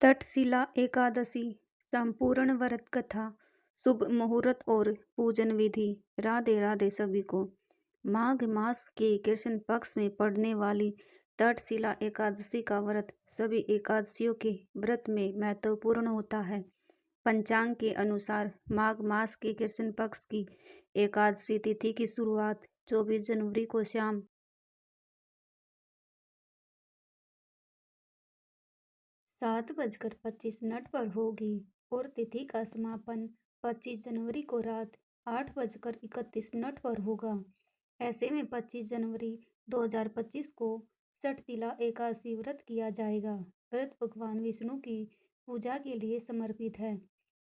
तक्षशिला एकादशी संपूर्ण व्रत कथा, शुभ मुहूर्त और पूजन विधि। राधे राधे सभी को। माघ मास के कृष्ण पक्ष में पड़ने वाली तक्षशिला एकादशी का व्रत सभी एकादशियों के व्रत में महत्वपूर्ण होता है। पंचांग के अनुसार माघ मास के कृष्ण पक्ष की एकादशी तिथि की शुरुआत 24 जनवरी को शाम 7:25 पर होगी और तिथि का समापन 25 जनवरी को रात 8:31 पर होगा। ऐसे में 25 जनवरी 2025 को षटतिला एकादशी व्रत किया जाएगा। व्रत भगवान विष्णु की पूजा के लिए समर्पित है।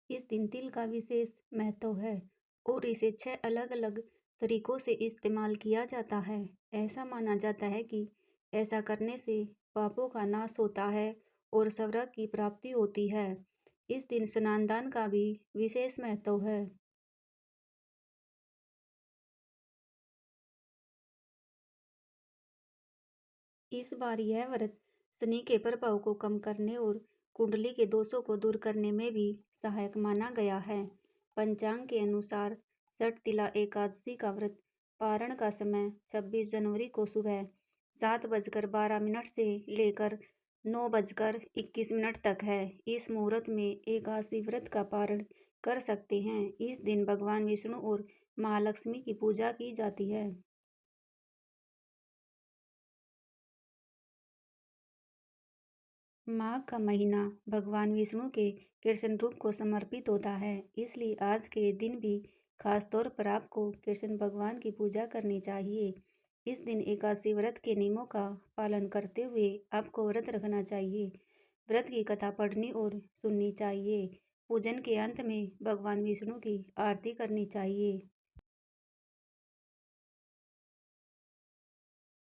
इस दिन तिल का विशेष महत्व है और इसे 6 अलग अलग तरीकों से इस्तेमाल किया जाता है। ऐसा माना जाता है कि ऐसा करने से पापों का नाश होता है और स्वर्ग की प्राप्ति होती है। इस दिन स्नान दान का भी विशेष महत्व है। इस बार यह व्रत शनि के प्रभाव को कम करने और कुंडली के दोषों को दूर करने में भी सहायक माना गया है। पंचांग के अनुसार षटतिला एकादशी का व्रत पारण का समय 26 जनवरी को सुबह 7:12 से लेकर 9:21 तक है। इस मुहूर्त में एकादशी व्रत का पारण कर सकते हैं। इस दिन भगवान विष्णु और महालक्ष्मी की पूजा की जाती है। माघ का महीना भगवान विष्णु के कृष्ण रूप को समर्पित होता है, इसलिए आज के दिन भी खास तौर पर आपको कृष्ण भगवान की पूजा करनी चाहिए। इस दिन एकादशी व्रत के नियमों का पालन करते हुए आपको व्रत रखना चाहिए। व्रत की कथा पढ़नी और सुननी चाहिए। पूजन के अंत में भगवान विष्णु की आरती करनी चाहिए।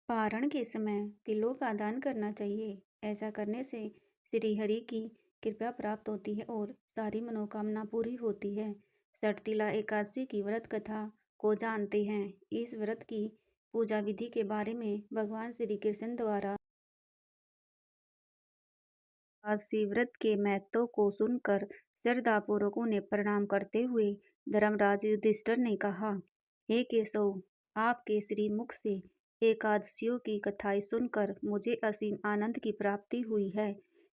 पारण के समय तिलों का दान करना चाहिए। ऐसा करने से श्री हरि की कृपा प्राप्त होती है और सारी मनोकामना पूरी होती है। षटतिला एकादशी की व्रत कथा को जानते हैं। इस व्रत की पूजा विधि के बारे में भगवान श्री कृष्ण द्वारा एकादशी व्रत के महत्व को सुनकर श्रद्धापूर्वक उन्हें प्रणाम करते हुए धर्मराज युधिष्ठिर ने कहा, हे केशव, आपके श्री मुख से एकादशियों की कथाएं सुनकर मुझे असीम आनंद की प्राप्ति हुई है।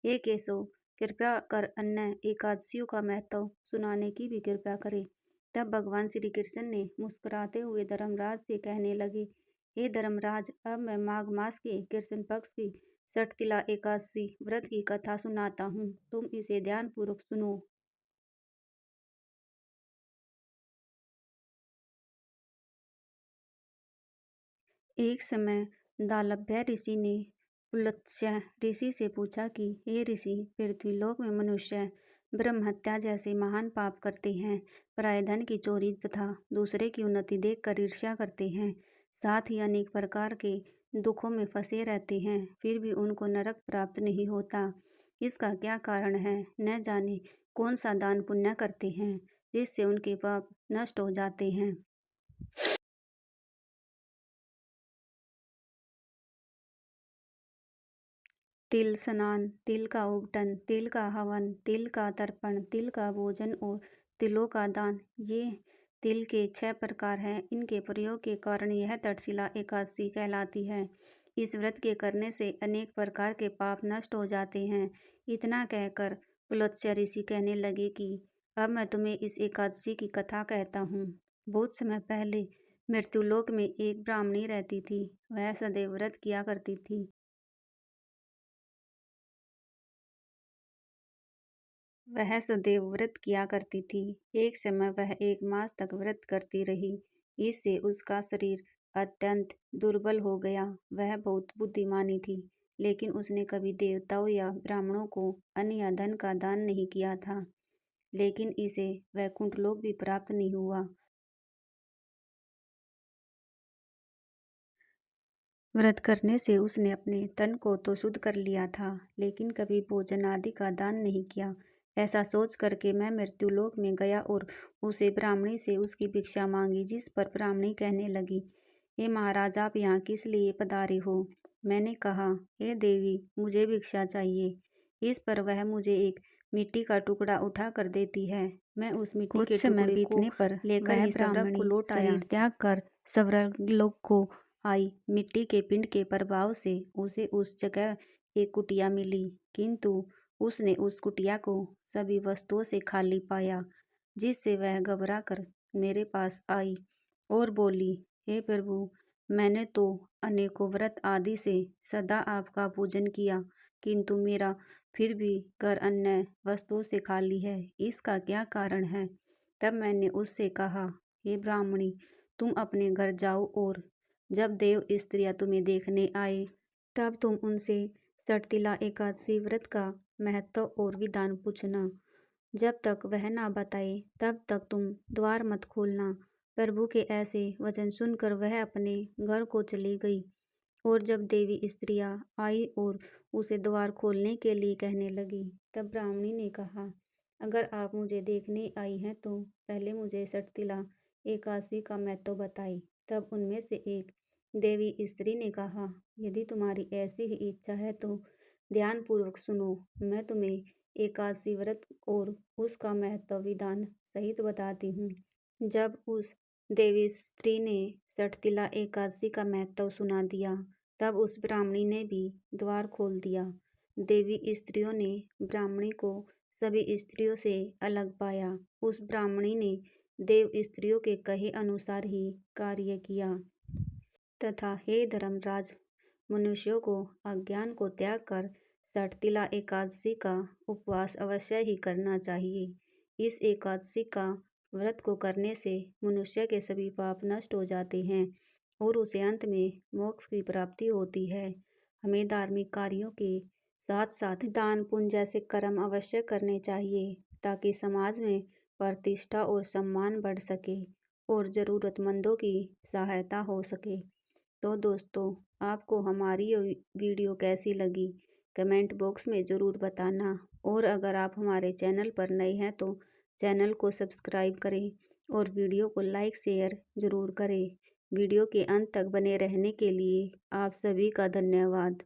हे केशव, कृपया कर अन्य एकादशियों का महत्व सुनाने की भी कृपा करें। तब भगवान श्री कृष्ण ने मुस्कुराते हुए धर्मराज से कहने लगे, हे धर्मराज, अब मैं माघ मास के कृष्ण पक्ष की षटतिला एकादशी व्रत की कथा सुनाता हूँ। तुम इसे ध्यानपूर्वक सुनो। एक समय दालभ्य ऋषि ने पुलत्स्य ऋषि से पूछा कि हे ऋषि, पृथ्वीलोक में मनुष्य ब्रह्म हत्या जैसे महान पाप करते हैं, पराये धन की चोरी तथा दूसरे की उन्नति देखकर ईर्ष्या करते हैं, साथ ही अनेक प्रकार के दुखों में फंसे रहते हैं, फिर भी उनको नरक प्राप्त नहीं होता। इसका क्या कारण है? न जाने कौन सा दान पुण्य करते हैं जिससे उनके पाप नष्ट हो जाते हैं। तिल स्नान, तिल का उबटन, तिल का हवन, तिल का तर्पण, तिल का भोजन और तिलों का दान, ये तिल के 6 प्रकार हैं। इनके प्रयोग के कारण यह तक्षशिला एकादशी कहलाती है। इस व्रत के करने से अनेक प्रकार के पाप नष्ट हो जाते हैं। इतना कहकर पुलत्स्य ऋषि कहने लगे कि अब मैं तुम्हें इस एकादशी की कथा कहता हूँ। बहुत समय पहले मृत्युलोक में एक ब्राह्मणी रहती थी। वह सदैव व्रत किया करती थी। वह सदैव व्रत किया करती थी। एक समय वह 1 मास तक व्रत करती रही। इससे उसका शरीर अत्यंत दुर्बल हो गया। वह बहुत बुद्धिमानी थी, लेकिन उसने कभी देवताओं या ब्राह्मणों को अन्न या धन का दान नहीं किया था। लेकिन इसे वैकुंठ लोक भी प्राप्त नहीं हुआ। व्रत करने से उसने अपने तन को तो शुद्ध कर लिया था, लेकिन कभी भोजन आदि का दान नहीं किया। ऐसा सोच करके मैं मृत्युलोक में गया और उसे ब्राह्मणी से उसकी भिक्षा मांगी, जिस पर ब्राह्मणी कहने लगी, हे महाराज, आप यहाँ किस लिए पधारे हो? मैंने कहा, हे देवी, मुझे भिक्षा चाहिए। इस पर वह मुझे एक मिट्टी का टुकड़ा उठा कर देती है। मैं उस मिट्टी कुछ के समय टुकड़े को बीतने पर लेकर वह ही स्वर्ग को ब्राह्मणी लौट आया। शरीर त्याग कर स्वर्गलोक को आई। मिट्टी के पिंड के प्रभाव से उसे उस जगह एक कुटिया मिली, किंतु उसने उस कुटिया को सभी वस्तुओं से खाली पाया, जिससे वह घबरा कर मेरे पास आई और बोली, हे प्रभु, मैंने तो अनेकों व्रत आदि से सदा आपका पूजन किया, किंतु मेरा फिर भी घर अन्य वस्तुओं से खाली है। इसका क्या कारण है? तब मैंने उससे कहा, हे ब्राह्मणी, तुम अपने घर जाओ और जब देव स्त्रियां तुम्हें देखने आए तब तुम उनसे सटतिला एकादशी व्रत का महत्व और विधान पूछना। जब तक वह ना बताए तब तक तुम द्वार मत खोलना। प्रभु के ऐसे वचन सुनकर वह अपने घर को चली गई। और जब देवी स्त्रियां आई और उसे द्वार खोलने के लिए कहने लगी, तब ब्राह्मणी ने कहा, अगर आप मुझे देखने आई हैं तो पहले मुझे सटतिला एकादशी का महत्व बताई। तब उनमें से एक देवी स्त्री ने कहा, यदि तुम्हारी ऐसी ही इच्छा है तो ध्यानपूर्वक सुनो। मैं तुम्हें एकादशी व्रत और उसका महत्व विधान सहित बताती हूँ। जब उस देवी स्त्री ने सटतिला एकादशी का महत्व सुना दिया, तब उस ब्राह्मणी ने भी द्वार खोल दिया। देवी स्त्रियों ने ब्राह्मणी को सभी स्त्रियों से अलग पाया। उस ब्राह्मणी ने देव स्त्रियों के कहे अनुसार ही कार्य किया तथा हे धर्मराज, मनुष्यों को अज्ञान को त्याग कर सटतिला एकादशी का उपवास अवश्य ही करना चाहिए। इस एकादशी का व्रत को करने से मनुष्य के सभी पाप नष्ट हो जाते हैं और उसे अंत में मोक्ष की प्राप्ति होती है। हमें धार्मिक कार्यों के साथ साथ दान पुण्य जैसे कर्म अवश्य करने चाहिए ताकि समाज में प्रतिष्ठा और सम्मान बढ़ सके और ज़रूरतमंदों की सहायता हो सके। तो दोस्तों, आपको हमारी ये वीडियो कैसी लगी कमेंट बॉक्स में ज़रूर बताना। और अगर आप हमारे चैनल पर नए हैं तो चैनल को सब्सक्राइब करें और वीडियो को लाइक शेयर ज़रूर करें। वीडियो के अंत तक बने रहने के लिए आप सभी का धन्यवाद।